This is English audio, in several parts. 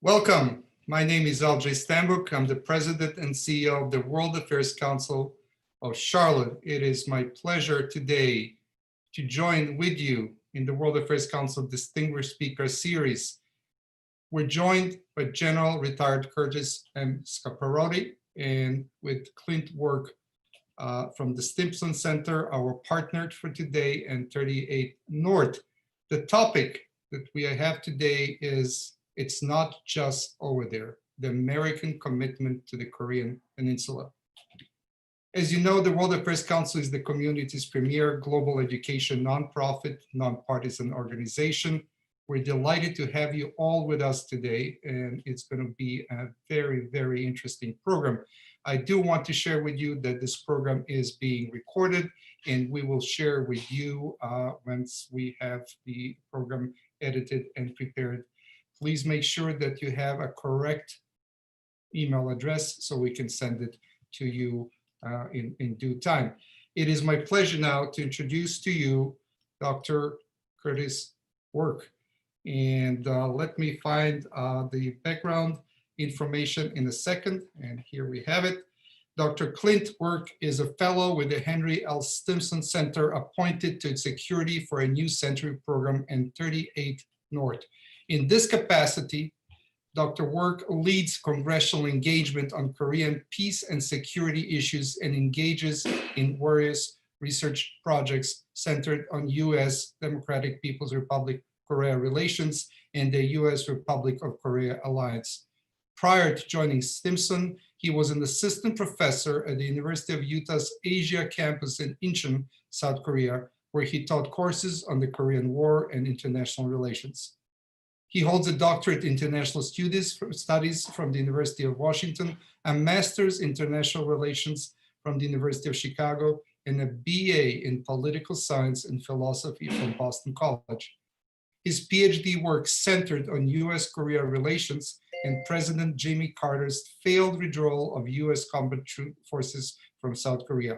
Welcome. My name is Alj Stambuk. I'm the President and CEO of the World Affairs Council of Charlotte. It is my pleasure today to join with you in the World Affairs Council Distinguished Speaker Series. We're joined by General Retired Curtis M. Scaparrotti and with Clint Work from the Stimson Center, our partner for today, and 38 North. The topic that we have today is it's not just over there, the American commitment to the Korean Peninsula. As you know, the World Affairs Council is the community's premier global education nonprofit, nonpartisan organization. We're delighted to have you all with us today, and it's going to be a very, very interesting program. I do want to share with you that this program is being recorded, and we will share with you once we have the program edited and prepared. Please make sure that you have a correct email address so we can send it to you in due time. It is my pleasure now to introduce to you Dr. Curtis Work. And let me find the background information in a second. And here we have it. Dr. Clint Work is a fellow with the Henry L. Stimson Center, appointed to Security for a New Century program in 38 North. In this capacity, Dr. Work leads congressional engagement on Korean peace and security issues and engages in various research projects centered on U.S. Democratic People's Republic Korea relations and the U.S. Republic of Korea alliance. Prior to joining Stimson, he was an assistant professor at the University of Utah's Asia campus in Incheon, South Korea, where he taught courses on the Korean War and international relations. He holds a doctorate in international studies from the University of Washington, a master's in international relations from the University of Chicago, and a BA in political science and philosophy from Boston College. His PhD work centered on US-Korea relations and President Jimmy Carter's failed withdrawal of US combat troop forces from South Korea.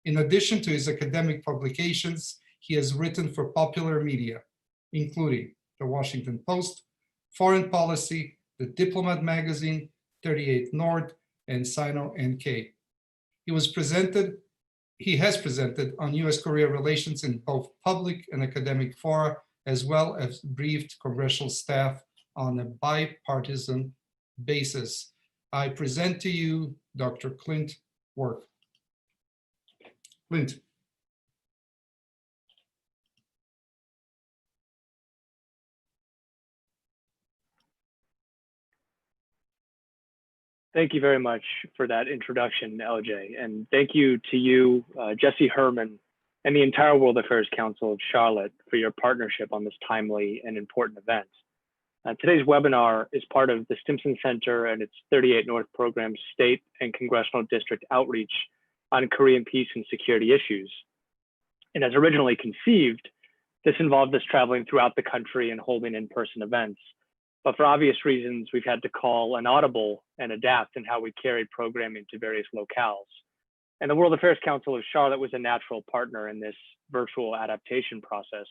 In addition to his academic publications, he has written for popular media, including The Washington Post, Foreign Policy, The Diplomat Magazine, 38 North, and Sino-NK. He has presented on US-Korea relations in both public and academic fora, as well as briefed congressional staff on a bipartisan basis. I present to you Dr. Clint Work. Clint. Thank you very much for that introduction, LJ. And thank you to you, Jesse Herman, and the entire World Affairs Council of Charlotte for your partnership on this timely and important event. Today's webinar is part of the Stimson Center and its 38 North program's state and congressional district outreach on Korean peace and security issues. And as originally conceived, this involved us traveling throughout the country and holding in-person events. But for obvious reasons, we've had to call an audible and adapt in how we carried programming to various locales. And the World Affairs Council of Charlotte was a natural partner in this virtual adaptation process.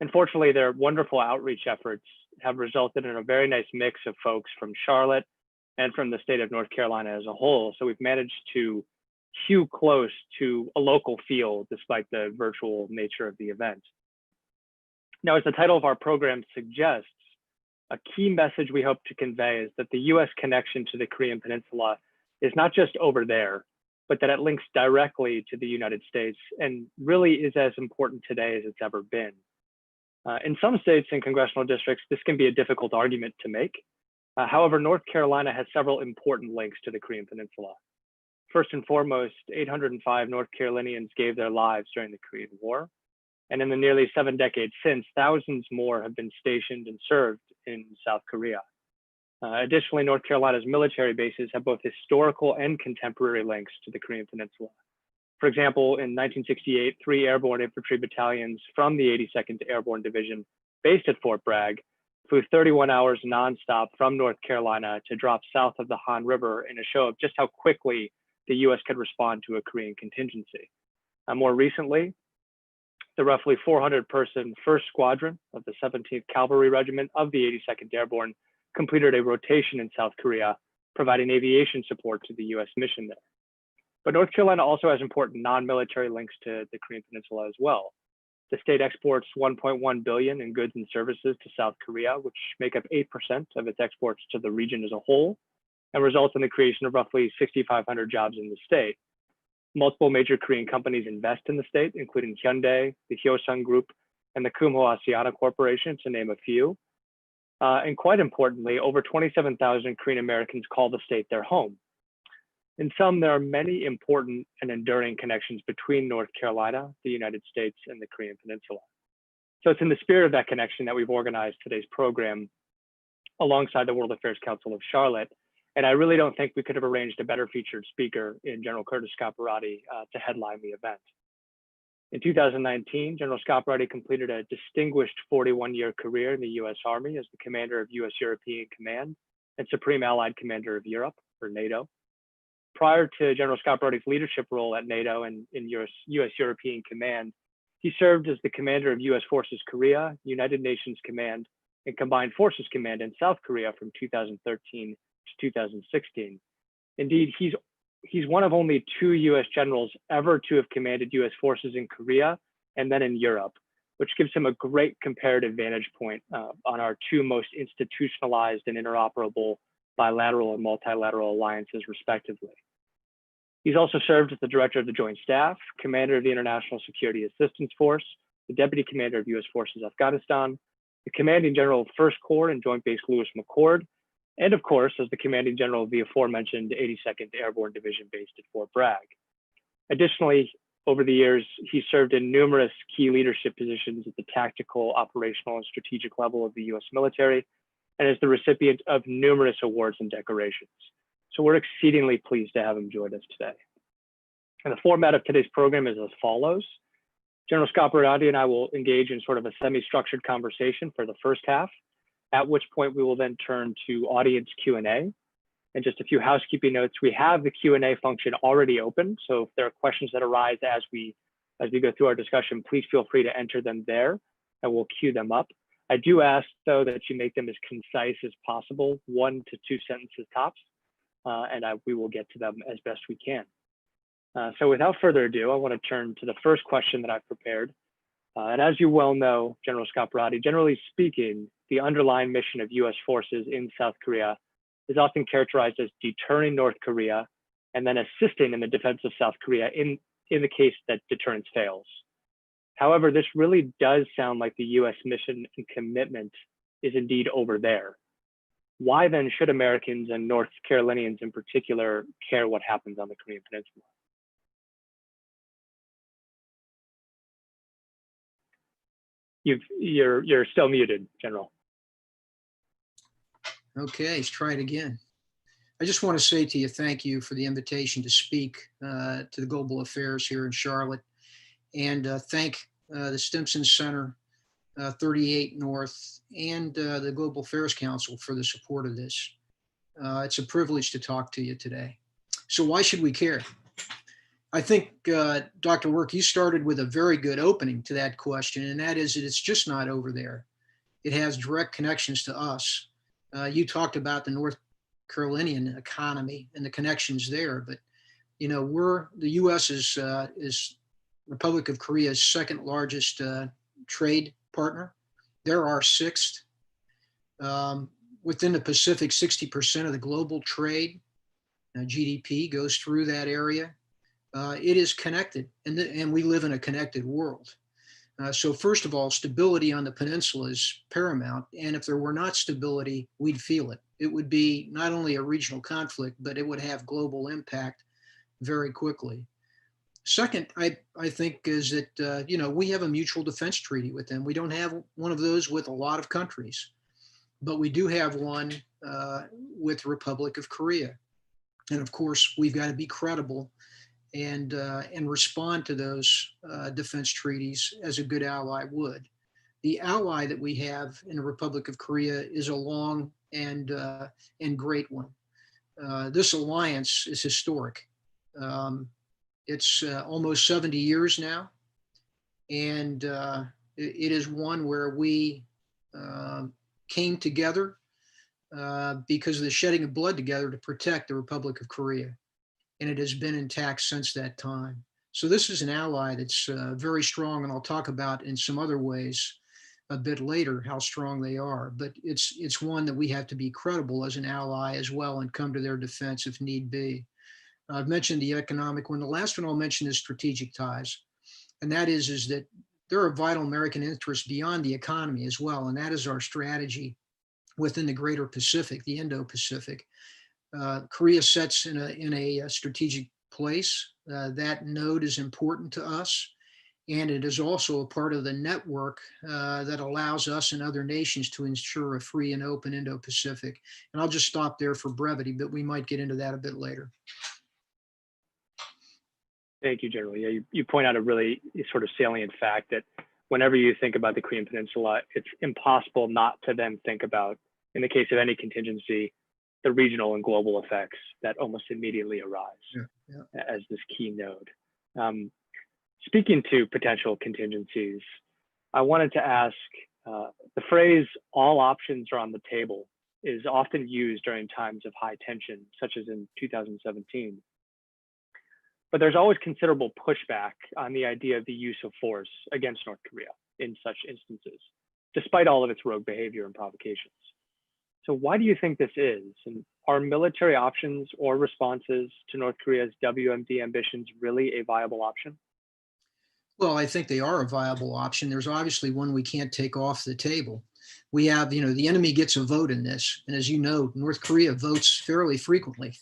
And fortunately, their wonderful outreach efforts have resulted in a very nice mix of folks from Charlotte and from the state of North Carolina as a whole. So we've managed to hew close to a local feel despite the virtual nature of the event. Now, as the title of our program suggests, a key message we hope to convey is that the US connection to the Korean Peninsula is not just over there, but that it links directly to the United States and really is as important today as it's ever been. In some states and congressional districts, this can be a difficult argument to make. However, North Carolina has several important links to the Korean Peninsula. First and foremost, 805 North Carolinians gave their lives during the Korean War. And in the nearly 7 decades since, thousands more have been stationed and served in South Korea. Additionally, North Carolina's military bases have both historical and contemporary links to the Korean Peninsula. For example, in 1968, 3 airborne infantry battalions from the 82nd Airborne Division, based at Fort Bragg, flew 31 hours nonstop from North Carolina to drop south of the Han River in a show of just how quickly the US could respond to a Korean contingency. More recently, the roughly 400-person 1st Squadron of the 17th Cavalry Regiment of the 82nd Airborne completed a rotation in South Korea, providing aviation support to the US mission there. But North Carolina also has important non-military links to the Korean Peninsula as well. The state exports 1.1 billion in goods and services to South Korea, which make up 8% of its exports to the region as a whole, and results in the creation of roughly 6,500 jobs in the state. Multiple major Korean companies invest in the state, including Hyundai, the Hyosung Group, and the Kumho Asiana Corporation, to name a few. And quite importantly, over 27,000 Korean Americans call the state their home. In sum, there are many important and enduring connections between North Carolina, the United States, and the Korean Peninsula. So it's in the spirit of that connection that we've organized today's program alongside the World Affairs Council of Charlotte. And I really don't think we could have arranged a better featured speaker in General Curtis Scaparrotti to headline the event. In 2019, General Scaparrotti completed a distinguished 41-year career in the US Army as the commander of US European Command and Supreme Allied Commander of Europe, or NATO. Prior to General Scaparrotti's leadership role at NATO and in US European Command, he served as the commander of US Forces Korea, United Nations Command, and Combined Forces Command in South Korea from 2013 to 2016. Indeed, he's one of only 2 US generals ever to have commanded US forces in Korea and then in Europe, which gives him a great comparative vantage point on our 2 most institutionalized and interoperable bilateral and multilateral alliances, respectively. He's also served as the director of the Joint Staff, commander of the International Security Assistance Force, the deputy commander of US Forces Afghanistan, the commanding general of First Corps and Joint Base Lewis McChord, and of course, as the commanding general of the aforementioned 82nd Airborne Division based at Fort Bragg. Additionally, over the years, he served in numerous key leadership positions at the tactical, operational, and strategic level of the US military, and is the recipient of numerous awards and decorations. So we're exceedingly pleased to have him join us today. And the format of today's program is as follows. General Scaparrotti and I will engage in sort of a semi-structured conversation for the first half, at which point we will then turn to audience Q&A. And just a few housekeeping notes, we have the Q&A function already open. So if there are questions that arise as we go through our discussion, please feel free to enter them there and we'll queue them up. I do ask, though, that you make them as concise as possible, 1 to 2 sentences tops, and we will get to them as best we can. So without further ado, I want to turn to the first question that I've prepared. And as you well know, General Scaparrotti, generally speaking, the underlying mission of US forces in South Korea is often characterized as deterring North Korea and then assisting in the defense of South Korea in the case that deterrence fails. However, this really does sound like the US mission and commitment is indeed over there. Why then should Americans and North Carolinians in particular care what happens on the Korean Peninsula? You're still muted, General. Okay, let's try it again. I just want to say to you, thank you for the invitation to speak to the Global Affairs here in Charlotte, and thank the Stimson Center, 38 North, and the Global Affairs Council for the support of this. It's a privilege to talk to you today. So why should we care? I think, Dr. Work, you started with a very good opening to that question, and that is that it's just not over there. It has direct connections to us. You talked about the North Carolinian economy and the connections there, but you know, the U.S. is Republic of Korea's second largest trade partner. They're our 6th. Within the Pacific, 60% of the global trade, GDP, goes through that area. It is connected, and we live in a connected world. So first of all, stability on the peninsula is paramount. And if there were not stability, we'd feel it. It would be not only a regional conflict, but it would have global impact very quickly. Second, I think is that, you know, we have a mutual defense treaty with them. We don't have one of those with a lot of countries, but we do have one with the Republic of Korea. And of course, we've got to be credible and respond to those defense treaties as a good ally would. The ally that we have in the Republic of Korea is a long and great one. This alliance is historic. It's almost 70 years now, and it is one where we came together because of the shedding of blood together to protect the Republic of Korea. And it has been intact since that time. So this is an ally that's very strong, and I'll talk about in some other ways a bit later how strong they are. But it's one that we have to be credible as an ally as well and come to their defense if need be. I've mentioned the economic one. The last one I'll mention is strategic ties. And that is that there are vital American interests beyond the economy as well. And that is our strategy within the greater Pacific, the Indo-Pacific. Korea sits in a strategic place. That node is important to us. And it is also a part of the network that allows us and other nations to ensure a free and open Indo-Pacific. And I'll just stop there for brevity, but we might get into that a bit later. Thank you, General. Yeah, you point out a really sort of salient fact that whenever you think about the Korean Peninsula, it's impossible not to then think about, in the case of any contingency, the regional and global effects that almost immediately arise as this key node. Speaking to potential contingencies, I wanted to ask, the phrase "all options are on the table" is often used during times of high tension, such as in 2017. But there's always considerable pushback on the idea of the use of force against North Korea in such instances, despite all of its rogue behavior and provocations. So why do you think this is? And are military options or responses to North Korea's WMD ambitions really a viable option? Well, I think they are a viable option. There's obviously one we can't take off the table. We have, the enemy gets a vote in this. And as you know, North Korea votes fairly frequently.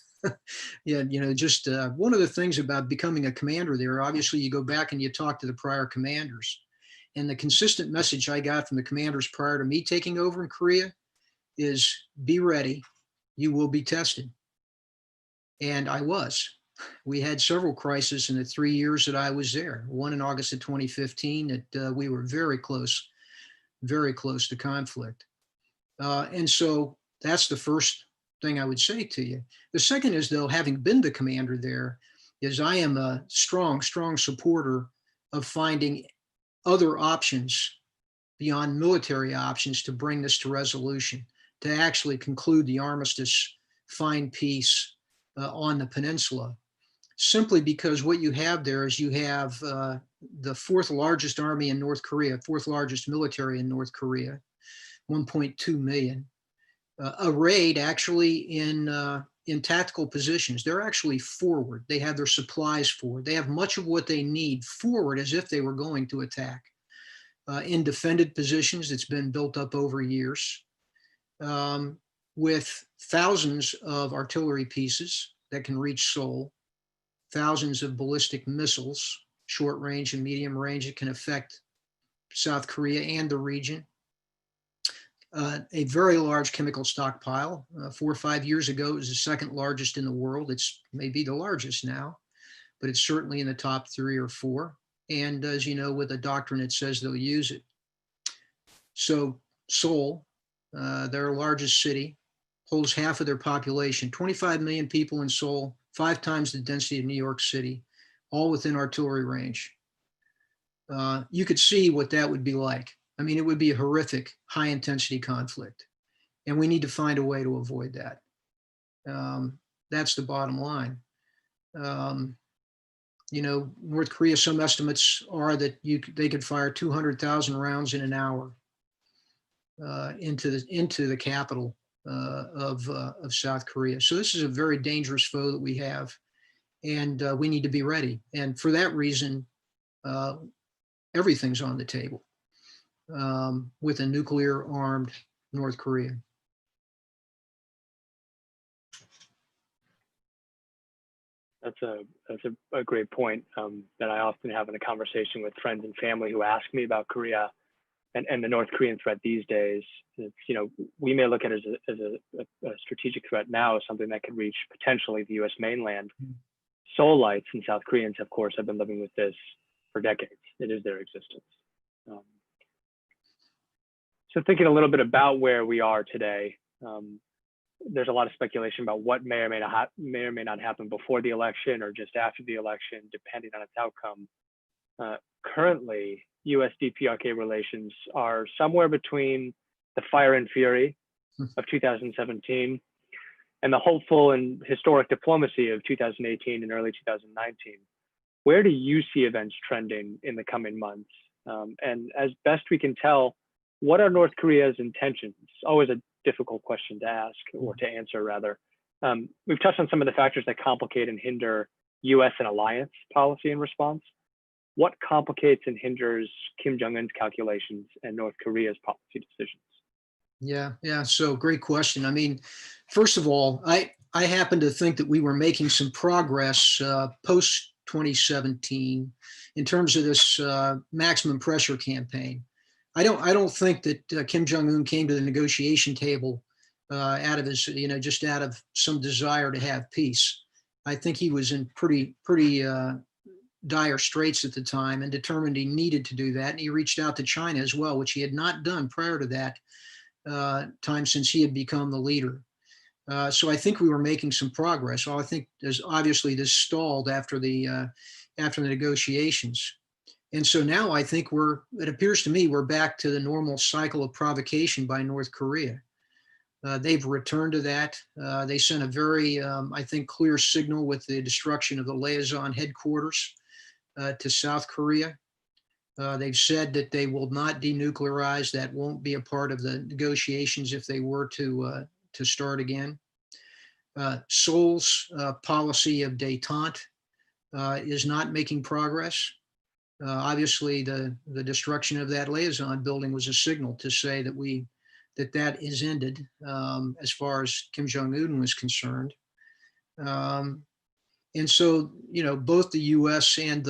Yeah, just one of the things about becoming a commander there, obviously you go back and you talk to the prior commanders. And the consistent message I got from the commanders prior to me taking over in Korea is be ready, you will be tested. And I was. We had several crises in the 3 years that I was there. One in August of 2015 that we were very close to conflict. And so that's the first thing I would say to you. The second is, though, having been the commander there, is I am a strong supporter of finding other options beyond military options to bring this to resolution, to actually conclude the armistice, find peace on the peninsula. Simply because what you have there is you have the fourth largest army in North Korea, fourth largest military in North Korea, 1.2 million, arrayed actually in tactical positions. They're actually forward. They have their supplies forward. They have much of what they need forward as if they were going to attack. In defended positions, it's been built up over years, with thousands of artillery pieces that can reach Seoul, thousands of ballistic missiles, short range and medium range, that can affect South Korea and the region. A very large chemical stockpile. 4 or 5 years ago, it was the second largest in the world. It's maybe the largest now, but it's certainly in the top 3 or 4. And as you know, with a doctrine, it says they'll use it. So Seoul, their largest city, holds half of their population, 25 million people in Seoul, 5 times the density of New York City, all within artillery range. You could see what that would be like. I mean, it would be a horrific, high-intensity conflict, and we need to find a way to avoid that. That's the bottom line. North Korea, some estimates are that they could fire 200,000 rounds in an hour into the capital of South Korea. So this is a very dangerous foe that we have, and we need to be ready. And for that reason, everything's on the table with a nuclear-armed North Korea. That's a great point that I often have in a conversation with friends and family who ask me about Korea and the North Korean threat these days. It's, we may look at it as a strategic threat now, as something that could reach potentially the U.S. mainland. Seoulites and South Koreans, of course, have been living with this for decades. It is their existence. So thinking a little bit about where we are today, there's a lot of speculation about what may or may not happen before the election or just after the election, depending on its outcome. Currently, US-DPRK relations are somewhere between the fire and fury of 2017 and the hopeful and historic diplomacy of 2018 and early 2019, where do you see events trending in the coming months? And as best we can tell, what are North Korea's intentions? Always a difficult question to ask, or to answer rather. We've touched on some of the factors that complicate and hinder US and alliance policy in response. What complicates and hinders Kim Jong-un's calculations and North Korea's policy decisions? Yeah. So great question. I mean, first of all, I happen to think that we were making some progress post 2017 in terms of this maximum pressure campaign. I don't think that Kim Jong-un came to the negotiation table out of his, just out of some desire to have peace. I think he was in pretty dire straits at the time and determined he needed to do that. And he reached out to China as well, which he had not done prior to that time since he had become the leader. So I think we were making some progress. Well, I think there's obviously this stalled after the negotiations. And so now I think it appears to me we're back to the normal cycle of provocation by North Korea. They've returned to that. They sent a very, I think, clear signal with the destruction of the liaison headquarters to South Korea. They've said that they will not denuclearize. That won't be a part of the negotiations if they were to start again. Seoul's policy of détente is not making progress. Obviously, the destruction of that liaison building was a signal to say that that is ended as far as Kim Jong-un was concerned. And so, both the U.S. and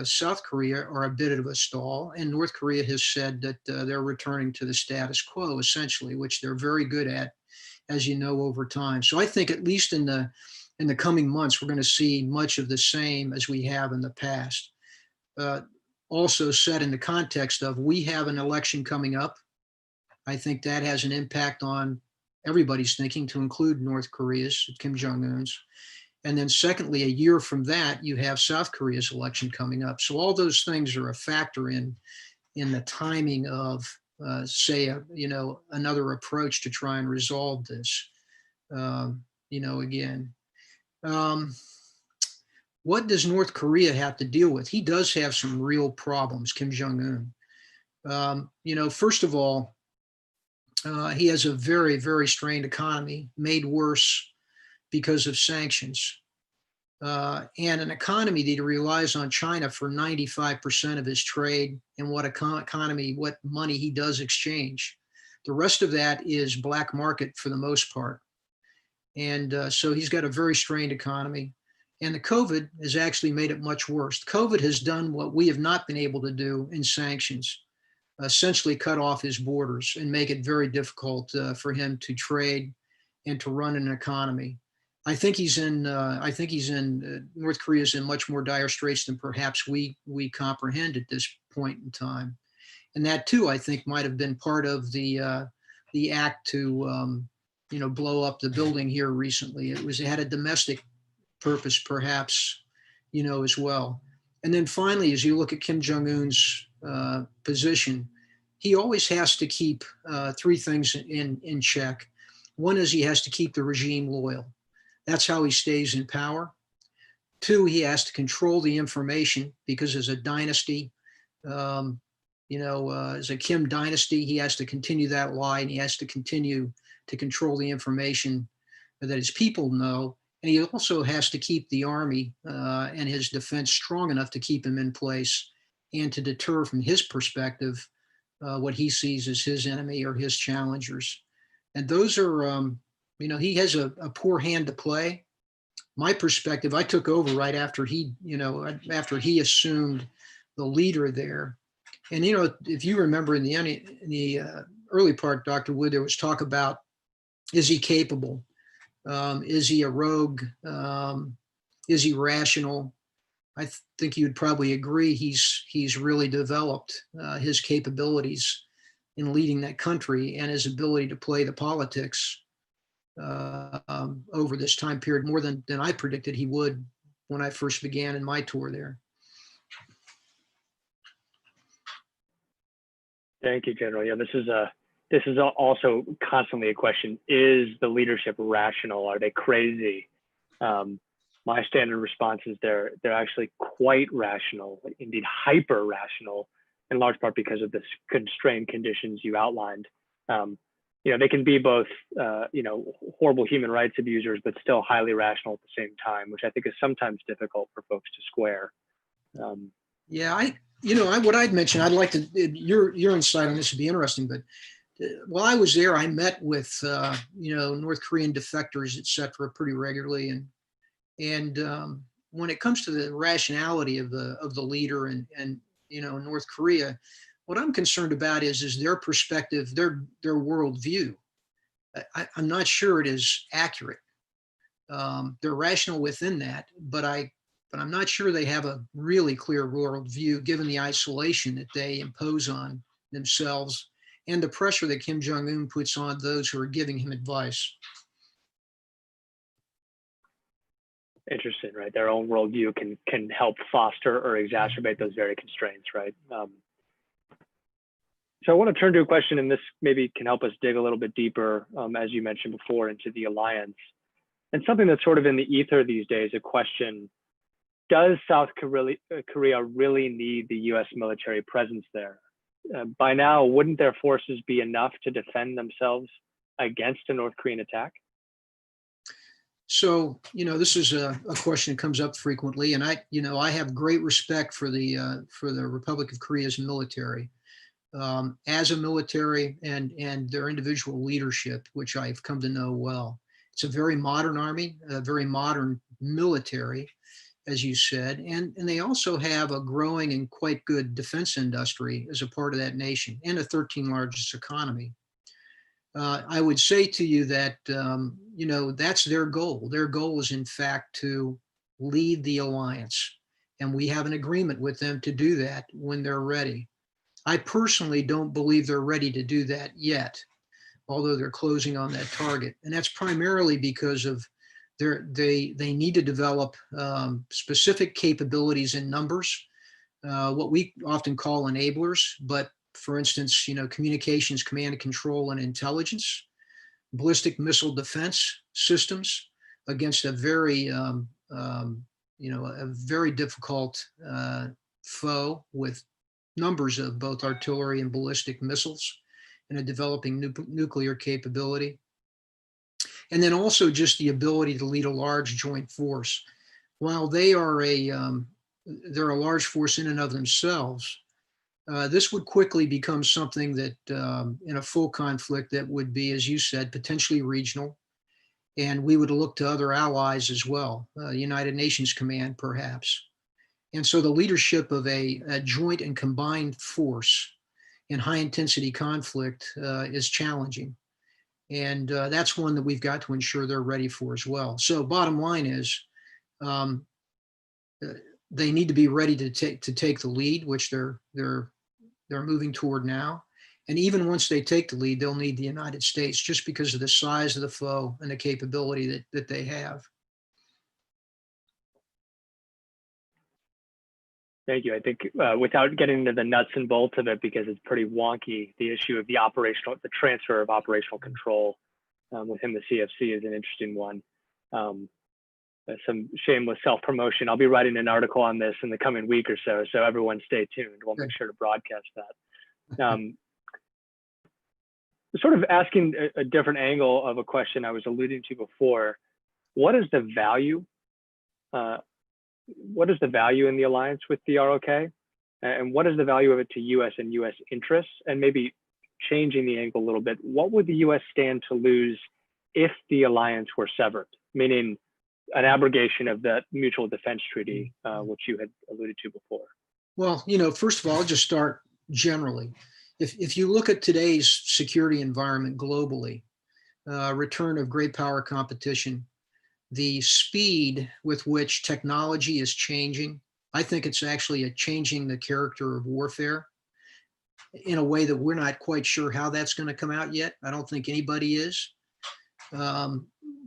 South Korea are a bit of a stall, and North Korea has said that they're returning to the status quo, essentially, which they're very good at, as you know, over time. So I think at least in the coming months, we're going to see much of the same as we have in the past. Also set in the context of we have an election coming up. I think that has an impact on everybody's thinking, to include North Korea's, Kim Jong-un's. And then secondly, a year from that, you have South Korea's election coming up. So all those things are a factor in the timing of, say, another approach to try and resolve this, again. What does North Korea have to deal with? He does have some real problems, Kim Jong-un. First of all, he has a very, very strained economy, made worse because of sanctions, and an economy that relies on China for 95% of his trade and what money he does exchange. The rest of that is black market for the most part. And so he's got a very strained economy. And the COVID has actually made it much worse. COVID has done what we have not been able to do in sanctions, essentially cut off his borders and make it very difficult for him to trade and to run an economy. I think North Korea is in much more dire straits than perhaps we comprehend at this point in time. And that too, I think, might have been part of the act to blow up the building here recently. It had a domestic purpose, perhaps, as well. And then finally, as you look at Kim Jong-un's position, he always has to keep three things in check. One is he has to keep the regime loyal. That's how he stays in power. Two, he has to control the information because as a dynasty, as a Kim dynasty, he has to continue that lie, and he has to continue to control the information that his people know. And he also has to keep the army and his defense strong enough to keep him in place and to deter, from his perspective, what he sees as his enemy or his challengers. And those are, he has a poor hand to play. My perspective, I took over right after he assumed the leader there. And, if you remember in the early part, Dr. Wood, there was talk about, is he capable? Is he a rogue? Is he rational? I think you'd probably agree he's really developed his capabilities in leading that country and his ability to play the politics over this time period more than I predicted he would when I first began in my tour there. Thank you, General. Yeah, this is this is also constantly a question: is the leadership rational? Are they crazy? My standard response is they're actually quite rational, indeed hyper rational, in large part because of the constrained conditions you outlined. They can be both, horrible human rights abusers, but still highly rational at the same time, which I think is sometimes difficult for folks to square. What I'd mention, I'd like to, your insight on this would be interesting, but while I was there, I met with, North Korean defectors, et cetera, pretty regularly. And when it comes to the rationality of the leader and North Korea, what I'm concerned about is their perspective, their worldview. I'm not sure it is accurate. They're rational within that, but I'm not sure they have a really clear worldview given the isolation that they impose on themselves and the pressure that Kim Jong-un puts on those who are giving him advice. Interesting, right? Their own worldview can help foster or exacerbate those very constraints, right? So I want to turn to a question, and this maybe can help us dig a little bit deeper, as you mentioned before, into the alliance. And something that's sort of in the ether these days, a question: does South Korea really need the US military presence there? By now, wouldn't their forces be enough to defend themselves against a North Korean attack? So, this is a question that comes up frequently, and I have great respect for the Republic of Korea's military. As a military and their individual leadership, which I've come to know well. It's a very modern army, a very modern military, as you said, and they also have a growing and quite good defense industry as a part of that nation and a 13th largest economy. I would say to you that, that's their goal. Their goal is, in fact, to lead the alliance, and we have an agreement with them to do that when they're ready. I personally don't believe they're ready to do that yet, although they're closing on that target. And that's primarily because of they need to develop specific capabilities in numbers, what we often call enablers, but for instance, communications, command and control, and intelligence, ballistic missile defense systems against a very, a very difficult foe with numbers of both artillery and ballistic missiles, and a developing nuclear capability. And then also just the ability to lead a large joint force. While they're a large force in and of themselves, this would quickly become something that in a full conflict that would be, as you said, potentially regional. And we would look to other allies as well, United Nations Command, perhaps. And so the leadership of a joint and combined force in high intensity conflict is challenging. And that's one that we've got to ensure they're ready for as well. So bottom line is they need to be ready to take the lead, which they're moving toward now. And even once they take the lead, they'll need the United States just because of the size of the foe and the capability that they have. Thank you. I think without getting into the nuts and bolts of it, because it's pretty wonky, the issue of the transfer of operational control within the CFC is an interesting one. Some shameless self-promotion. I'll be writing an article on this in the coming week or so, so everyone stay tuned. We'll make sure to broadcast that. Sort of asking a different angle of a question I was alluding to before, what is the value? What is the value in the alliance with the ROK? And what is the value of it to US and US interests? And maybe changing the angle a little bit, what would the US stand to lose if the alliance were severed? Meaning an abrogation of that mutual defense treaty, which you had alluded to before. Well, first of all, I'll just start generally. If you look at today's security environment globally, return of great power competition, the speed with which technology is changing, I think it's actually changing the character of warfare in a way that we're not quite sure how that's going to come out yet. I don't think anybody is.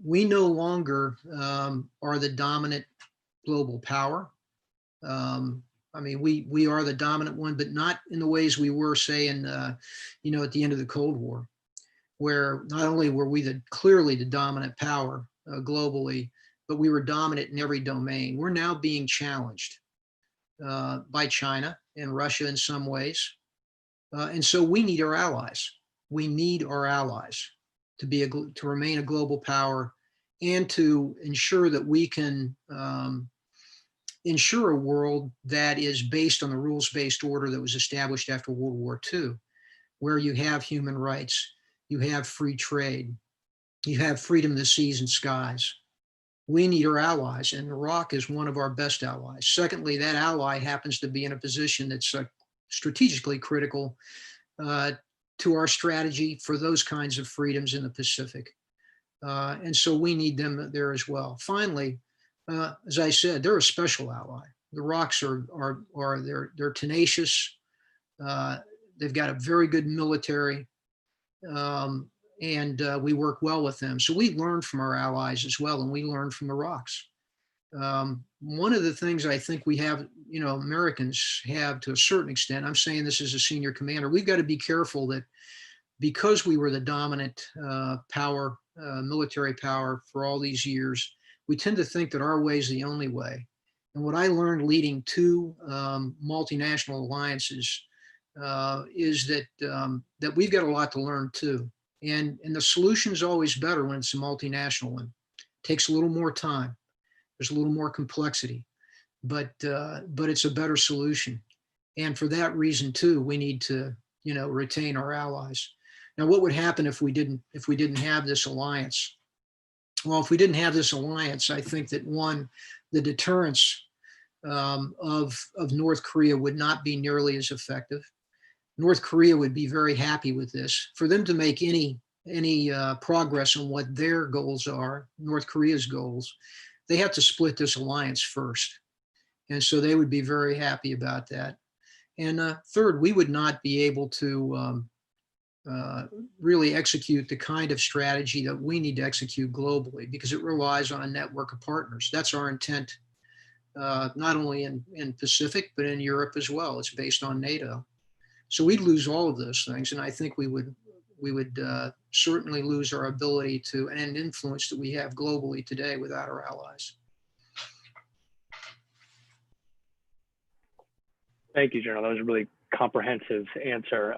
We no longer are the dominant global power. I mean, we are the dominant one, but not in the ways we were, say, in, you know, at the end of the Cold War, where not only were we clearly the dominant power globally, but we were dominant in every domain. We're now being challenged by China and Russia in some ways. And so we need our allies. We need our allies to remain a global power and to ensure that we can ensure a world that is based on the rules-based order that was established after World War II, where you have human rights, you have free trade, you have freedom of the seas and skies. We need our allies, and Iraq is one of our best allies. Secondly, that ally happens to be in a position that's strategically critical to our strategy for those kinds of freedoms in the Pacific. And so we need them there as well. Finally, as I said, they're a special ally. The Iraqs they're tenacious. They've got a very good military, and we work well with them. So we learn from our allies as well, and we learn from the Iraqs. One of the things I think we have, you know, Americans have to a certain extent, I'm saying this as a senior commander, we've got to be careful that because we were the dominant power, military power for all these years, we tend to think that our way is the only way. And what I learned leading two multinational alliances is that we've got a lot to learn too. And the solution is always better when it's a multinational one. It takes a little more time. There's a little more complexity, but it's a better solution. And for that reason too, we need to, you know, retain our allies. Now, what would happen if we didn't have this alliance? Well, if we didn't have this alliance, I think that one, the deterrence of North Korea would not be nearly as effective. North Korea would be very happy with this. For them to make any progress on what their goals are, North Korea's goals, they have to split this alliance first. And so they would be very happy about that. And third, we would not be able to really execute the kind of strategy that we need to execute globally, because it relies on a network of partners. That's our intent, not only in Pacific, but in Europe as well. It's based on NATO. So we'd lose all of those things. And I think we would certainly lose our ability to and influence that we have globally today without our allies. Thank you, General. That was a really comprehensive answer.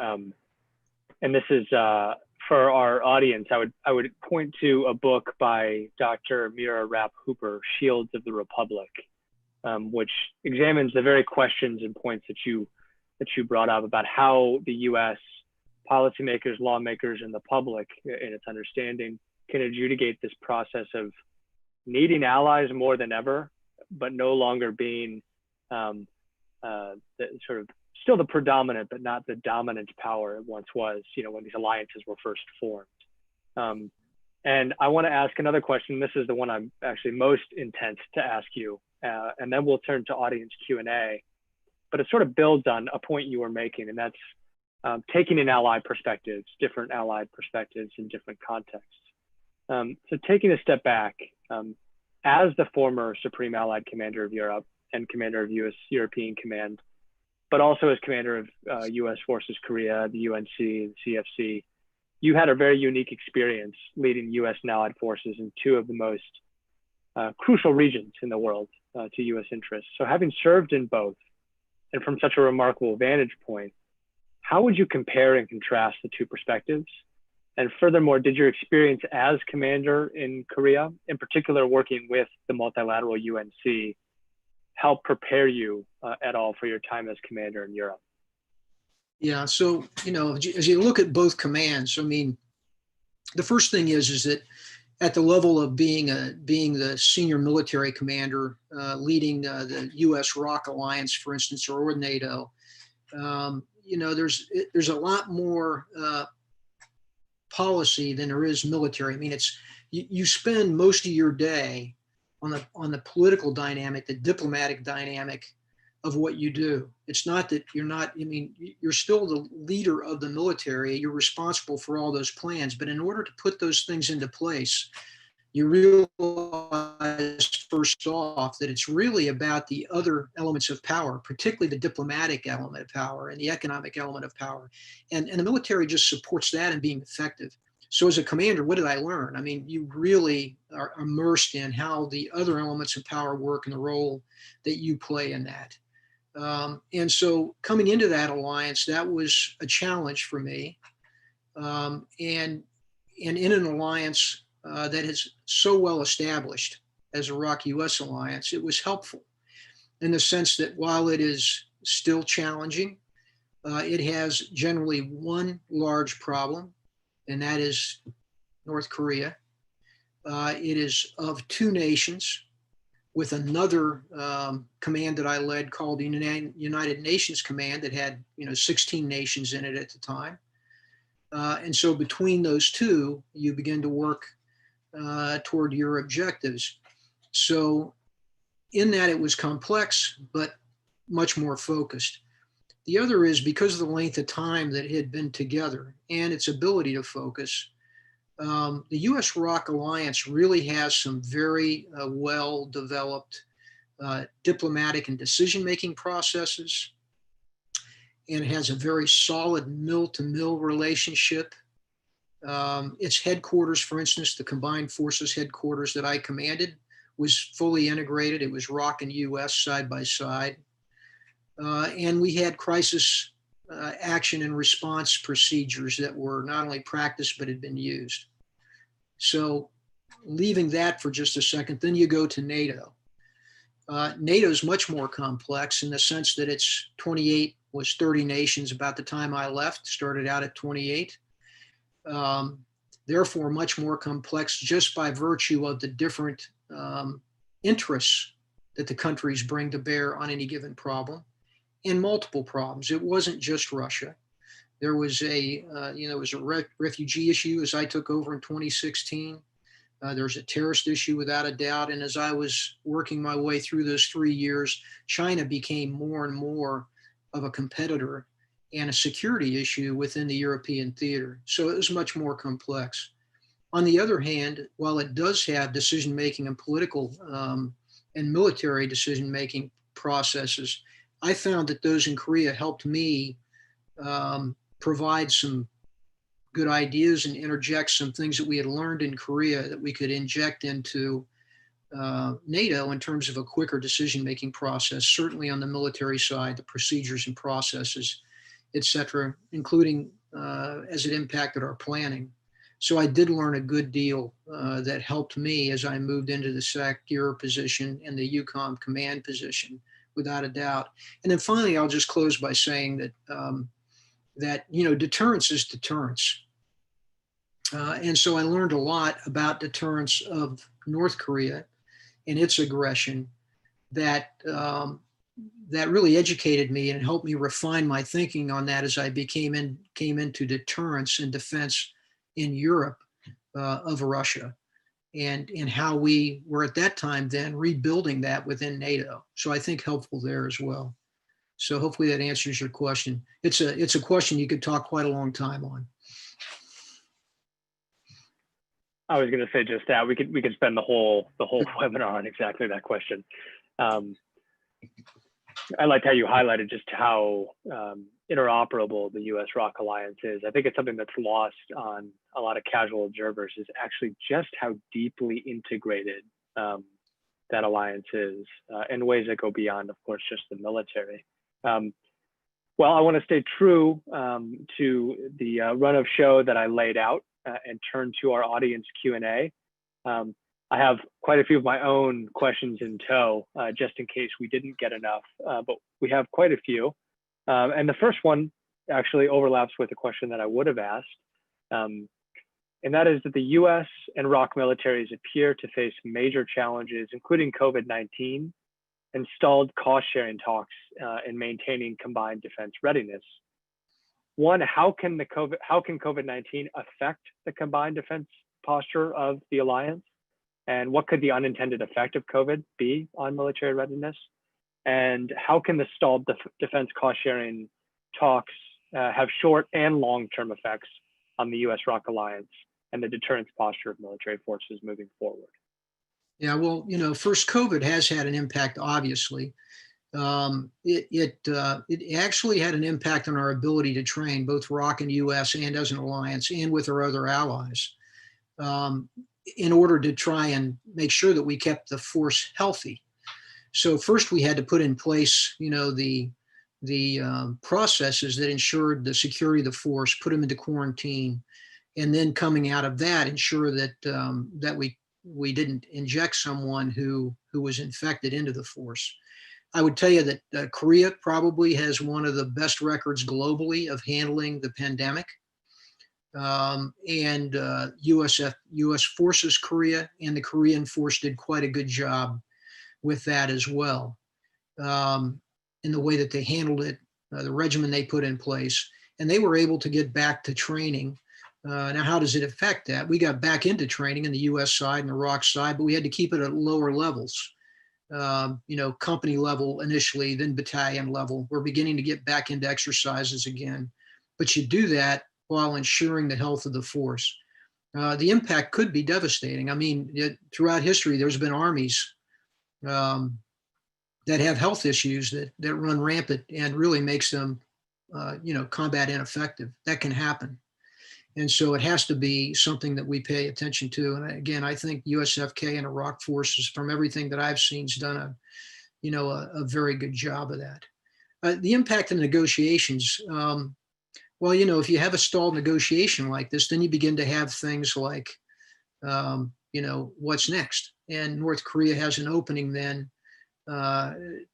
And this is for our audience. I would point to a book by Dr. Mira Rapp-Hooper, Shields of the Republic, which examines the very questions and points that you brought up about how the U.S. policymakers, lawmakers, and the public, in its understanding, can adjudicate this process of needing allies more than ever, but no longer being the sort of still the predominant, but not the dominant power it once was, you know, when these alliances were first formed. And I want to ask another question. This is the one I'm actually most intent to ask you, and then we'll turn to audience Q&A. But it sort of builds on a point you were making, and that's taking in allied perspectives, different allied perspectives in different contexts. So taking a step back, as the former Supreme Allied Commander of Europe and Commander of European Command, but also as Commander of US Forces Korea, the UNC, the CFC, you had a very unique experience leading US and allied forces in two of the most crucial regions in the world to US interests. So having served in both, and from such a remarkable vantage point, how would you compare and contrast the two perspectives? And furthermore, did your experience as commander in Korea, in particular working with the multilateral UNC, help prepare you at all for your time as commander in Europe? Yeah, so, you know, as you look at both commands, I mean, the first thing is that at the level of being the senior military commander, leading the U.S.-ROC alliance, for instance, or NATO, you know, there's a lot more policy than there is military. I mean, you spend most of your day on the political dynamic, the diplomatic dynamic of what you do. It's not that you're still the leader of the military. You're responsible for all those plans, but in order to put those things into place, you realize first off that it's really about the other elements of power, particularly the diplomatic element of power and the economic element of power. And the military just supports that in being effective. So as a commander, what did I learn? I mean, you really are immersed in how the other elements of power work and the role that you play in that. And so coming into that alliance, that was a challenge for me. And in an alliance that is so well established as a ROC-US alliance, it was helpful in the sense that while it is still challenging, it has generally one large problem, and that is North Korea. It is of two nations with another command that I led called the United Nations Command that had 16 nations in it at the time. And so between those two, you begin to work toward your objectives. So in that it was complex, but much more focused. The other is because of the length of time that it had been together and its ability to focus, the US ROC Alliance really has some very well-developed diplomatic and decision-making processes, and has a very solid mill-to-mill relationship. Its headquarters, for instance, the Combined Forces headquarters that I commanded was fully integrated. It was ROC and US side by side. And we had crisis action and response procedures that were not only practiced, but had been used. So leaving that for just a second, then you go to NATO. NATO is much more complex in the sense that it's 28, was 30 nations about the time I left, started out at 28. Therefore, much more complex just by virtue of the different interests that the countries bring to bear on any given problem, and multiple problems. It wasn't just Russia. There was a refugee issue as I took over in 2016. There's a terrorist issue without a doubt. And as I was working my way through those 3 years, China became more and more of a competitor and a security issue within the European theater. So it was much more complex. On the other hand, while it does have decision-making and political and military decision-making processes, I found that those in Korea helped me provide some good ideas and interject some things that we had learned in Korea that we could inject into NATO in terms of a quicker decision-making process, certainly on the military side, the procedures and processes, et cetera, including as it impacted our planning. So I did learn a good deal that helped me as I moved into the SAC-GEAR position and the EUCOM command position, without a doubt. And then finally, I'll just close by saying that deterrence is deterrence. And so I learned a lot about deterrence of North Korea and its aggression that really educated me and helped me refine my thinking on that as I came into deterrence and defense in Europe of Russia, and how we were at that time then rebuilding that within NATO. So I think helpful there as well. So hopefully that answers your question. It's a question you could talk quite a long time on. I was going to say just that we could spend the whole webinar on exactly that question. I liked how you highlighted just how interoperable the US ROC Alliance is. I think it's something that's lost on a lot of casual observers, is actually just how deeply integrated that alliance is in ways that go beyond, of course, just the military. Well, I want to stay true to the run of show that I laid out and turn to our audience Q&A. I have quite a few of my own questions in tow, just in case we didn't get enough, but we have quite a few. And the first one actually overlaps with a question that I would have asked, and that is that the US and ROC militaries appear to face major challenges, including COVID-19 and stalled cost-sharing talks in maintaining combined defense readiness. One, how can COVID-19 affect the combined defense posture of the alliance? And what could the unintended effect of COVID be on military readiness? And how can the stalled defense cost-sharing talks have short and long-term effects on the US ROC Alliance? and the deterrence posture of military forces moving forward? Yeah, well, first, COVID has had an impact, obviously. It actually had an impact on our ability to train, both ROC and US and as an alliance and with our other allies, in order to try and make sure that we kept the force healthy. So first we had to put in place, the processes that ensured the security of the force, put them into quarantine, and then coming out of that, ensure that that we didn't inject someone who was infected into the force. I would tell you that Korea probably has one of the best records globally of handling the pandemic. And US Forces Korea and the Korean force did quite a good job with that as well, in the way that they handled it, the regimen they put in place, and they were able to get back to training. Now, how does it affect that? We got back into training in the US side and the ROC side, but we had to keep it at lower levels. Company level initially, then battalion level. We're beginning to get back into exercises again, but you do that while ensuring the health of the force. The impact could be devastating. I mean, throughout history, there's been armies that have health issues that run rampant and really makes them, combat ineffective. That can happen. And so it has to be something that we pay attention to. And again, I think USFK and Iraq forces, from everything that I've seen, has done a very good job of that. The impact of negotiations. Well, if you have a stalled negotiation like this, then you begin to have things like, what's next? And North Korea has an opening then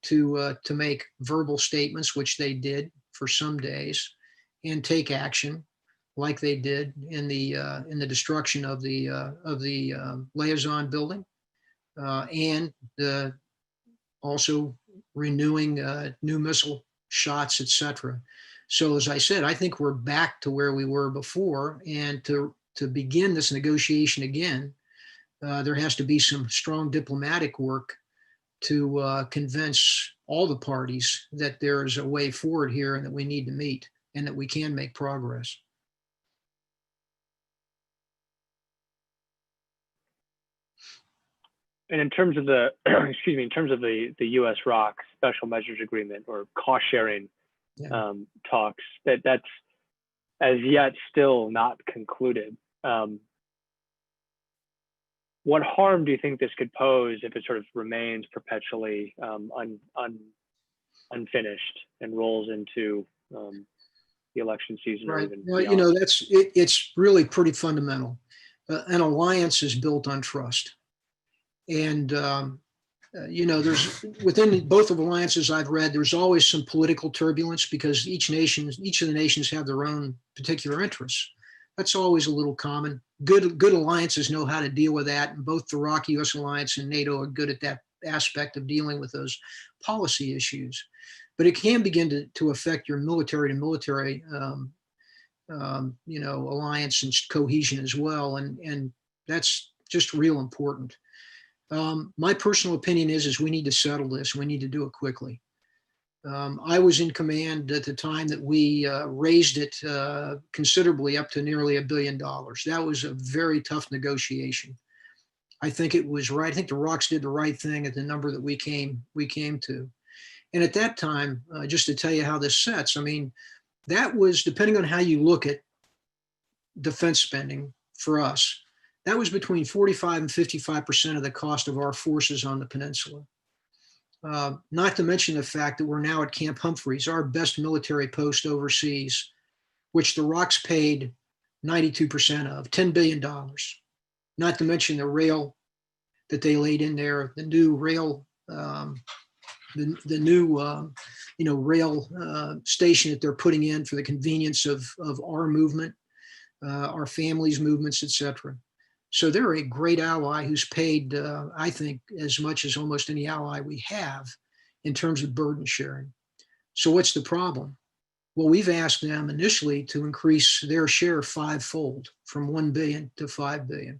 to make verbal statements, which they did for some days, and take action, like they did in the destruction of the liaison building, and also renewing new missile shots, etc. So as I said, I think we're back to where we were before, and to begin this negotiation again, there has to be some strong diplomatic work to convince all the parties that there is a way forward here and that we need to meet and that we can make progress. And in terms of the, in terms of the US ROC special measures agreement or cost sharing talks, that's as yet still not concluded. What harm do you think this could pose if it sort of remains perpetually unfinished and rolls into the election season? Right. Or even well, beyond? it's really pretty fundamental. An alliance is built on trust. And, there's within both of alliances I've read, there's always some political turbulence because each of the nations have their own particular interests. That's always a little common. Good alliances know how to deal with that. And both the ROC, US Alliance, and NATO are good at that aspect of dealing with those policy issues. But it can begin to affect your military to military, alliance and cohesion as well. And that's just real important. My personal opinion is we need to settle this. We need to do it quickly. I was in command at the time that we raised it considerably up to nearly $1 billion. That was a very tough negotiation. I think it was right. I think the ROCs did the right thing at the number that we came to. And at that time, just to tell you how this sets, I mean, that was, depending on how you look at defense spending for us, that was between 45 and 55% of the cost of our forces on the peninsula. Not to mention the fact that we're now at Camp Humphreys, our best military post overseas, which the ROCs paid 92% of, $10 billion. Not to mention the rail that they laid in there, the new rail, rail station that they're putting in for the convenience of our movement, our families' movements, etc. So they're a great ally who's paid, I think, as much as almost any ally we have in terms of burden sharing. So what's the problem? Well, we've asked them initially to increase their share fivefold, from 1 billion to 5 billion.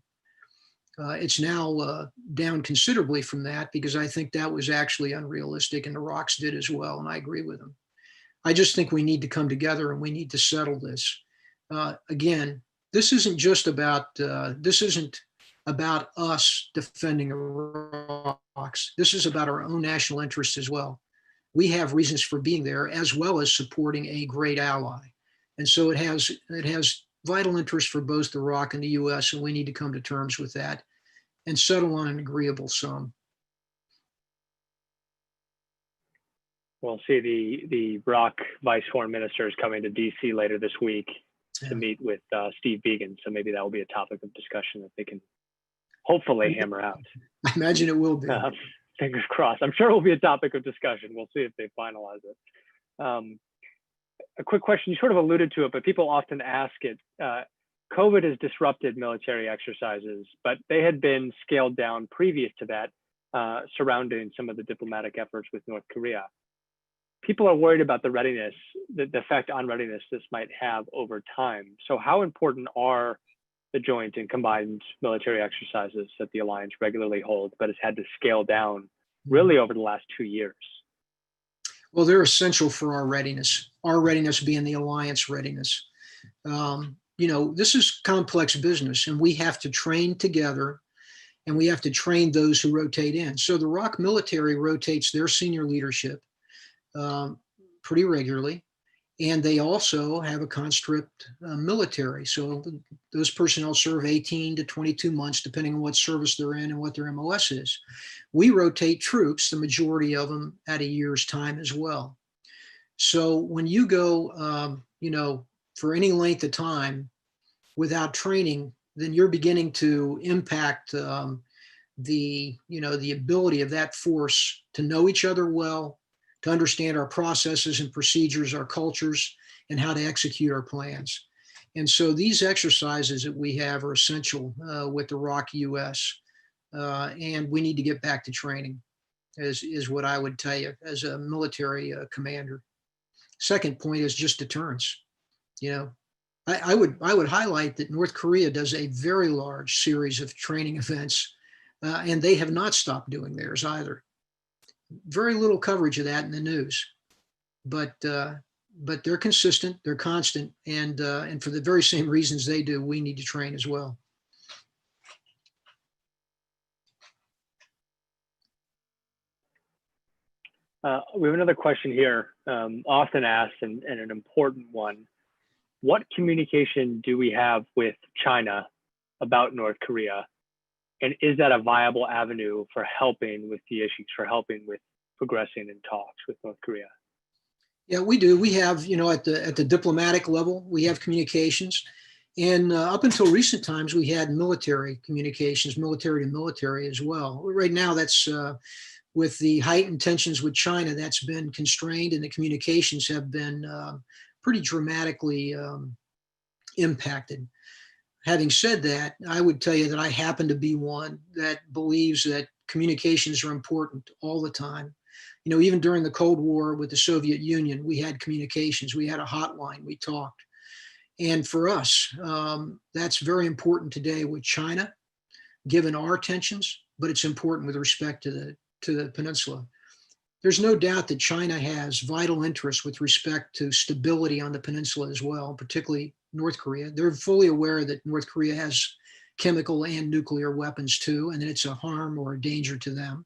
It's now down considerably from that because I think that was actually unrealistic, and the ROCs did as well, and I agree with them. I just think we need to come together and we need to settle this. Again, this isn't just about, this isn't about us defending rocks. This is about our own national interests as well. We have reasons for being there, as well as supporting a great ally. And so it has vital interest for both the ROC and the US, and we need to come to terms with that and settle on an agreeable sum. We'll see the ROC Vice Foreign Minister is coming to DC later this week to meet with Steve Biegun. So maybe that will be a topic of discussion that they can hopefully hammer out. I imagine it will be. Fingers crossed. I'm sure it will be a topic of discussion. We'll see if they finalize it. A quick question, you sort of alluded to it, but people often ask it. COVID has disrupted military exercises, but they had been scaled down previous to that, surrounding some of the diplomatic efforts with North Korea. People are worried about the readiness, the effect on readiness this might have over time. So how important are the joint and combined military exercises that the alliance regularly holds, but has had to scale down really over the last 2 years? Well, they're essential for our readiness being the alliance readiness. This is complex business, and we have to train together, and we have to train those who rotate in. So the ROC military rotates their senior leadership pretty regularly, and they also have a conscript military. So those personnel serve 18 to 22 months, depending on what service they're in and what their MOS is. We rotate troops, the majority of them at a year's time as well. So when you go, for any length of time without training, then you're beginning to impact the ability of that force to know each other well, to understand our processes and procedures, our cultures, and how to execute our plans. And so these exercises that we have are essential with the ROC US, and we need to get back to training, is what I would tell you as a military commander. Second point is just deterrence. I would highlight that North Korea does a very large series of training events, and they have not stopped doing theirs either. Very little coverage of that in the news, but they're consistent, they're constant, and for the very same reasons they do, we need to train as well. We have another question here, often asked and an important one. What communication do we have with China about North Korea? And is that a viable avenue for helping with the issues, for helping with progressing in talks with North Korea? Yeah, we do. We have, at the diplomatic level, we have communications. And up until recent times, we had military communications, military to military as well. Right now, that's with the heightened tensions with China, that's been constrained, and the communications have been pretty dramatically impacted. Having said that, I would tell you that I happen to be one that believes that communications are important all the time. Even during the Cold War with the Soviet Union, we had communications, we had a hotline, we talked. And for us, that's very important today with China, given our tensions, but it's important with respect to the peninsula. There's no doubt that China has vital interests with respect to stability on the peninsula as well, particularly North Korea. They're fully aware that North Korea has chemical and nuclear weapons too, and that it's a harm or a danger to them.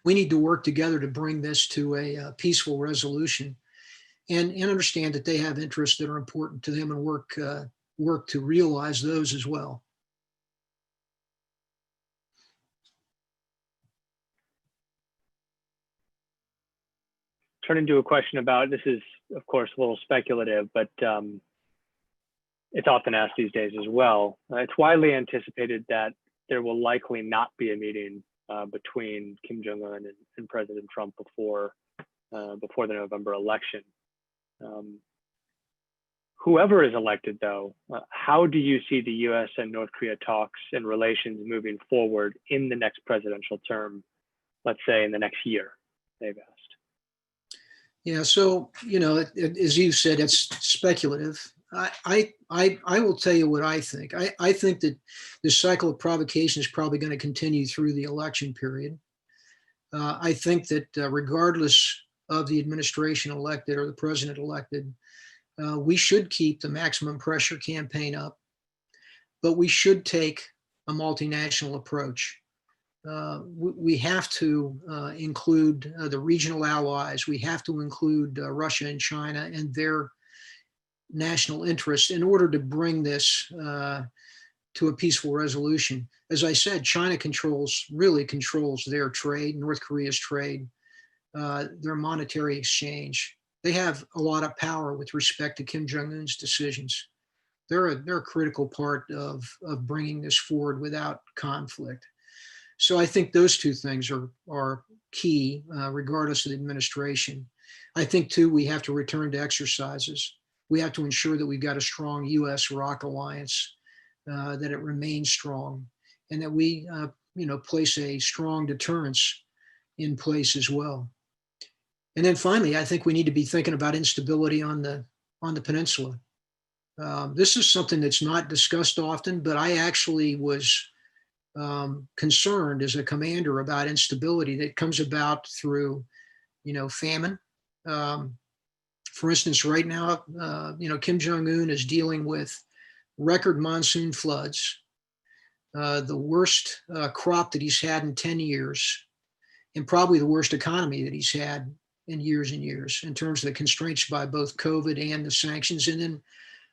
We need to work together to bring this to a peaceful resolution, and understand that they have interests that are important to them, and work to realize those as well. Turning to a question about, this is of course a little speculative, but it's often asked these days as well. It's widely anticipated that there will likely not be a meeting between Kim Jong-un and President Trump before the November election. Whoever is elected, though, how do you see the U.S. and North Korea talks and relations moving forward in the next presidential term, let's say in the next year, they've asked? Yeah, so, as you said, it's speculative. I will tell you what I think. I think that this cycle of provocation is probably going to continue through the election period. I think that regardless of the administration elected or the president elected, We should keep the maximum pressure campaign up, but we should take a multinational approach. We have to include the regional allies. We have to include Russia and China and their national interests in order to bring this to a peaceful resolution. As I said, China really controls their trade, North Korea's trade, their monetary exchange. They have a lot of power with respect to Kim Jong-un's decisions. They're a critical part of bringing this forward without conflict. So I think those two things are key, regardless of the administration. I think, too, we have to return to exercises. We have to ensure that we've got a strong US-ROC alliance, that it remains strong, and that we place a strong deterrence in place as well. And then finally, I think we need to be thinking about instability on the peninsula. This is something that's not discussed often, but I actually was concerned as a commander about instability that comes about through, famine. For instance, right now, Kim Jong-un is dealing with record monsoon floods, the worst crop that he's had in 10 years, and probably the worst economy that he's had in years and years in terms of the constraints by both COVID and the sanctions. And then,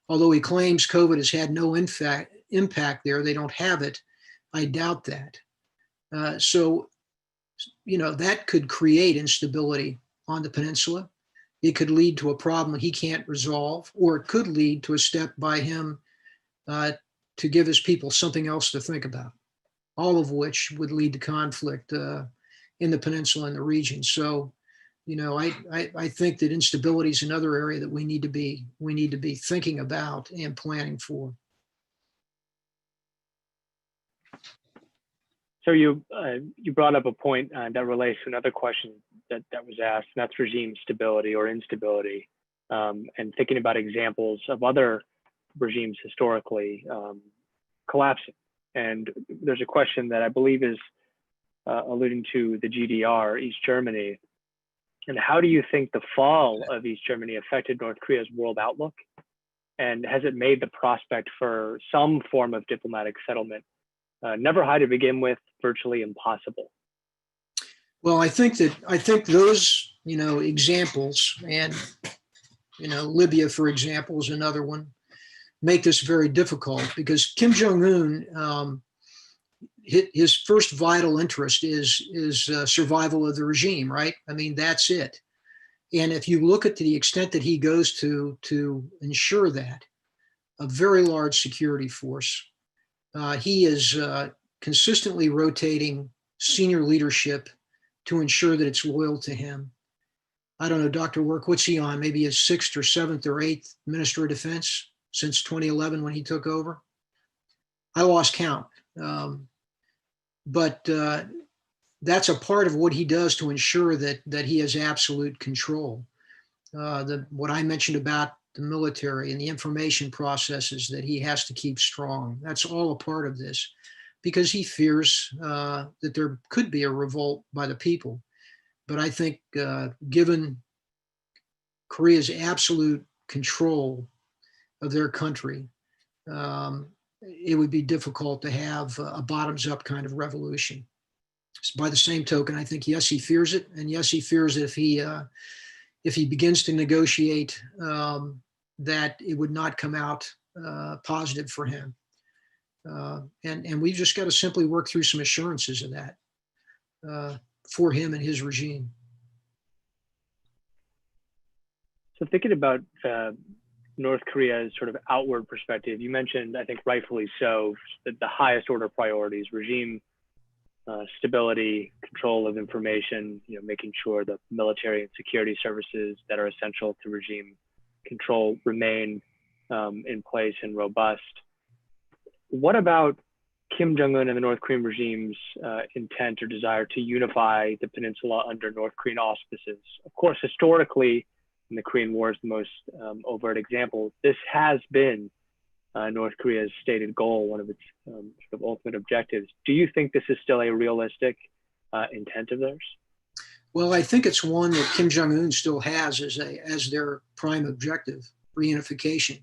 although he claims COVID has had no impact there, they don't have it. I doubt that. So, that could create instability on the peninsula. It could lead to a problem he can't resolve, or it could lead to a step by him to give his people something else to think about, all of which would lead to conflict in the peninsula and the region. So, I think that instability is another area that we need to be thinking about and planning for. So you brought up a point that relates to another question that was asked, and that's regime stability or instability, and thinking about examples of other regimes historically collapsing. And there's a question that I believe is alluding to the GDR, East Germany. And how do you think the fall of East Germany affected North Korea's world outlook? And has it made the prospect for some form of diplomatic settlement, never high to begin with, virtually impossible? Well, I think those, examples, and, Libya, for example, is another one, make this very difficult because Kim Jong-un, his first vital interest is survival of the regime, right? I mean, that's it. And if you look at the extent that he goes to ensure that, a very large security force, he is consistently rotating senior leadership to ensure that it's loyal to him. I don't know, Dr. Work, what's he on? Maybe his 6th or 7th or 8th Minister of Defense since 2011 when he took over? I lost count. But that's a part of what he does to ensure that he has absolute control. What I mentioned about the military and the information processes that he has to keep strong, that's all a part of this because he fears that there could be a revolt by the people. But I think given Korea's absolute control of their country, it would be difficult to have a bottoms-up kind of revolution. So by the same token, I think, yes, he fears it. And yes, he fears that if he begins to negotiate, that it would not come out positive for him. And we've just got to simply work through some assurances of that for him and his regime. So thinking about North Korea's sort of outward perspective, you mentioned, I think rightfully so, that the highest order priorities, regime stability, control of information, making sure the military and security services that are essential to regime control remain in place and robust. What about Kim Jong-un and the North Korean regime's intent or desire to unify the peninsula under North Korean auspices? Of course, historically, and the Korean War is the most overt example, this has been North Korea's stated goal, one of its sort of ultimate objectives. Do you think this is still a realistic intent of theirs? Well, I think it's one that Kim Jong-un still has as their prime objective. reunification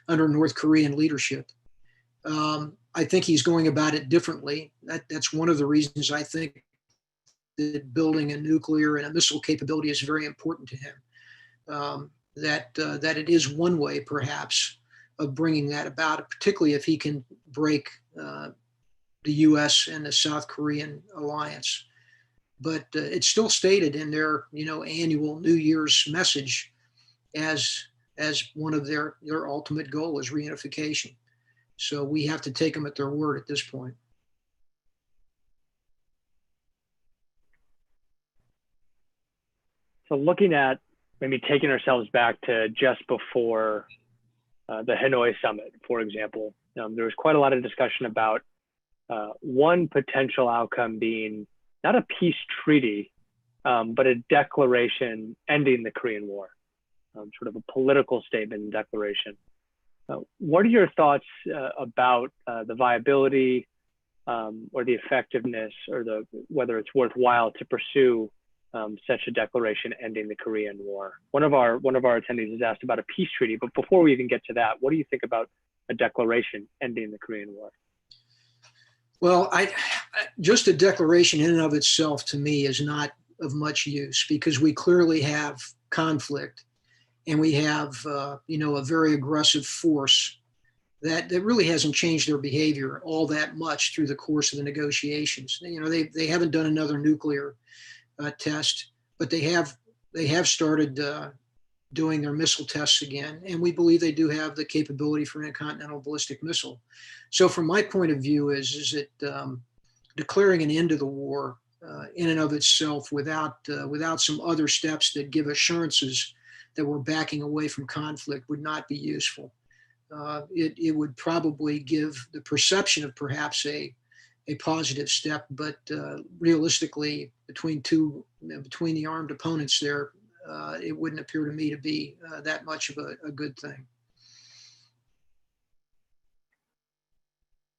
under North Korean leadership. I think he's going about it differently. That's one of the reasons I think that building a nuclear and a missile capability is very important to him. That it is one way, perhaps, of bringing that about, particularly if he can break the U.S. and the South Korean alliance. But it's still stated in their, annual New Year's message as one of their ultimate goal is reunification. So we have to take them at their word at this point. So looking at maybe taking ourselves back to just before the Hanoi summit, for example, there was quite a lot of discussion about one potential outcome being not a peace treaty, but a declaration ending the Korean War, sort of a political statement and declaration. What are your thoughts about the viability or the effectiveness or whether it's worthwhile to pursue such a declaration ending the Korean War? One of our attendees has asked about a peace treaty, but before we even get to that, what do you think about a declaration ending the Korean War? Well, just a declaration in and of itself to me is not of much use because we clearly have conflict and we have, a very aggressive force that really hasn't changed their behavior all that much through the course of the negotiations. They haven't done another nuclear test, but they have started doing their missile tests again, and we believe they do have the capability for an intercontinental ballistic missile. So, from my point of view, is that declaring an end to the war in and of itself, without some other steps that give assurances that we're backing away from conflict, would not be useful. It would probably give the perception of perhaps a positive step, but realistically, between the armed opponents there, it wouldn't appear to me to be that much of a good thing.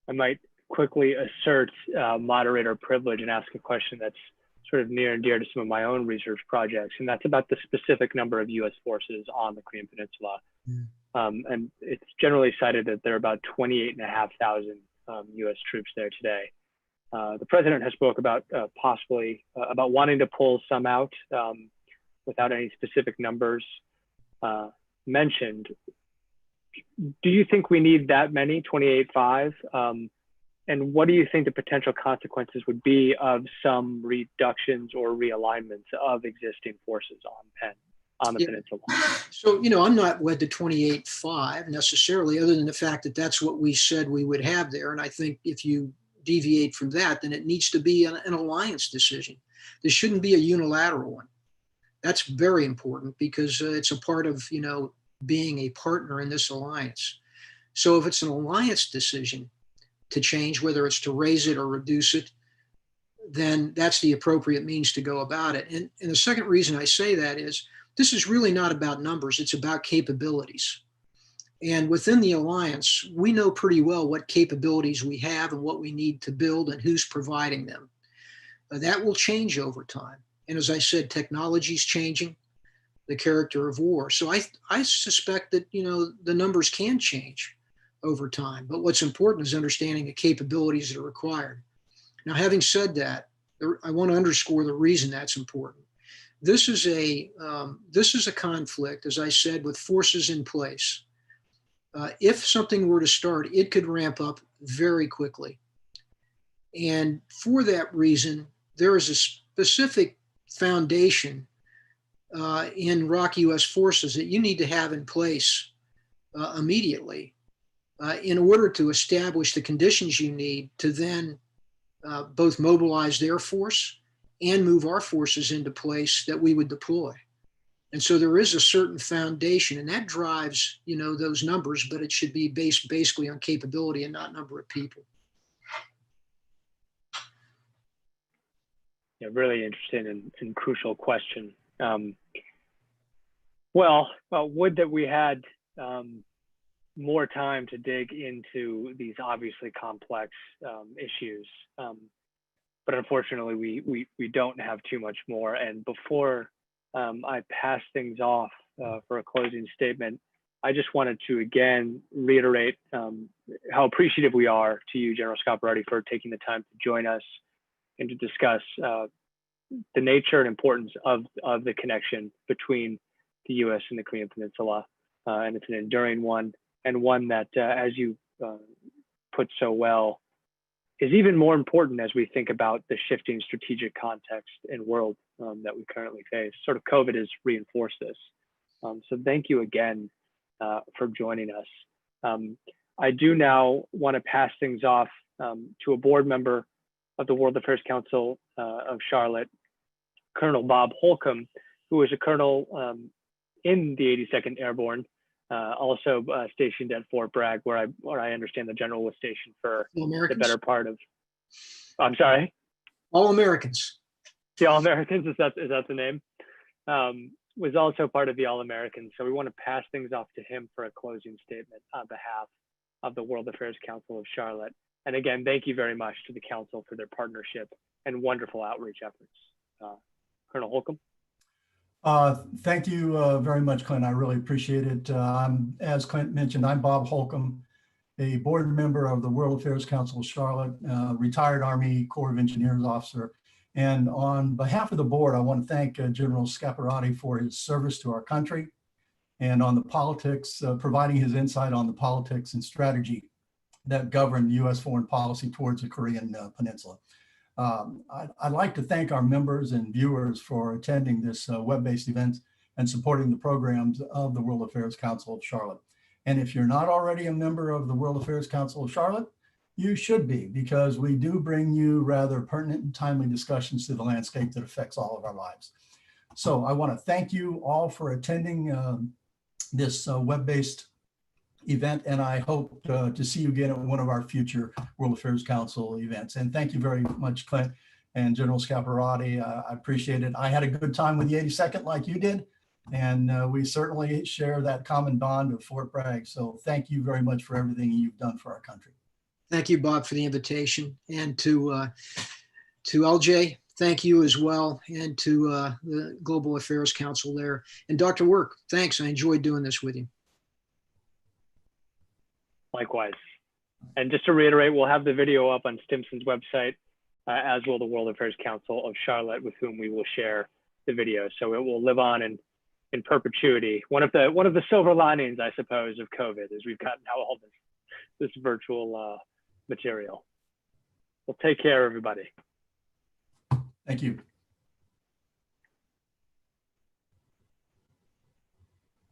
I might quickly assert moderator privilege and ask a question that's sort of near and dear to some of my own research projects, and that's about the specific number of U.S. forces on the Korean Peninsula. And it's generally cited that there are about 28,500 U.S. troops there today. The president has spoke about possibly about wanting to pull some out without any specific numbers mentioned. Do you think we need that many, 28.5? And what do you think the potential consequences would be of some reductions or realignments of existing forces on the peninsula? So, I'm not wed to 28.5 necessarily, other than the fact that that's what we said we would have there. And I think if you deviate from that, then it needs to be an alliance decision. This shouldn't be a unilateral one. That's very important because it's a part of, being a partner in this alliance. So if it's an alliance decision to change, whether it's to raise it or reduce it, then that's the appropriate means to go about it. And the second reason I say that is this is really not about numbers. It's about capabilities. And within the alliance, we know pretty well what capabilities we have and what we need to build and who's providing them. That will change over time. And as I said, technology is changing the character of war. So I suspect that, the numbers can change over time. But what's important is understanding the capabilities that are required. Now, having said that, I want to underscore the reason that's important. This is a conflict, as I said, with forces in place. If something were to start, it could ramp up very quickly. And for that reason, there is a specific foundation in ROK U.S. forces that you need to have in place immediately in order to establish the conditions you need to then both mobilize their force and move our forces into place that we would deploy. And so there is a certain foundation, and that drives, those numbers, but it should be based basically on capability and not number of people. Yeah, really interesting and crucial question. Would that we had more time to dig into these obviously complex issues. But unfortunately, we don't have too much more. And before I pass things off for a closing statement, I just wanted to again reiterate how appreciative we are to you, General Scaparrotti, for taking the time to join us and to discuss the nature and importance of the connection between the U.S. and the Korean Peninsula. And it's an enduring one, and one that, as you put so well, is even more important as we think about the shifting strategic context and world that we currently face. Sort of COVID has reinforced this. So thank you again for joining us. I do now want to pass things off to a board member of the World Affairs Council of Charlotte, Colonel Bob Holcomb, who is a colonel in the 82nd Airborne, also stationed at Fort Bragg, where I understand the general was stationed for the better part of. I'm sorry. All Americans. The All Americans, is that the name? Was also part of the All Americans. So we want to pass things off to him for a closing statement on behalf of the World Affairs Council of Charlotte. And again, thank you very much to the council for their partnership and wonderful outreach efforts. Colonel Holcomb. Thank you very much, Clint. I really appreciate it. As Clint mentioned, I'm Bob Holcomb, a board member of the World Affairs Council of Charlotte, retired Army Corps of Engineers officer. And on behalf of the board, I want to thank General Scaparrotti for his service to our country and on the politics, providing his insight on the politics and strategy that govern U.S. foreign policy towards the Korean Peninsula. I'd like to thank our members and viewers for attending this web-based event and supporting the programs of the World Affairs Council of Charlotte. And if you're not already a member of the World Affairs Council of Charlotte, you should be, because we do bring you rather pertinent and timely discussions to the landscape that affects all of our lives. So I want to thank you all for attending this web-based event, and I hope to see you again at one of our future World Affairs Council events. And thank you very much, Clint and General Scaparrotti. I appreciate it. I had a good time with the 82nd like you did, and we certainly share that common bond of Fort Bragg. So thank you very much for everything you've done for our country. Thank you, Bob, for the invitation, and to LJ, thank you as well, and to the Global Affairs Council there. And Dr. Work, thanks. I enjoyed doing this with you. Likewise. And just to reiterate, we'll have the video up on Stimson's website, as will the World Affairs Council of Charlotte, with whom we will share the video. So it will live on in perpetuity. One of the silver linings, I suppose, of COVID is we've gotten now all this virtual material. Well, take care, everybody. Thank you.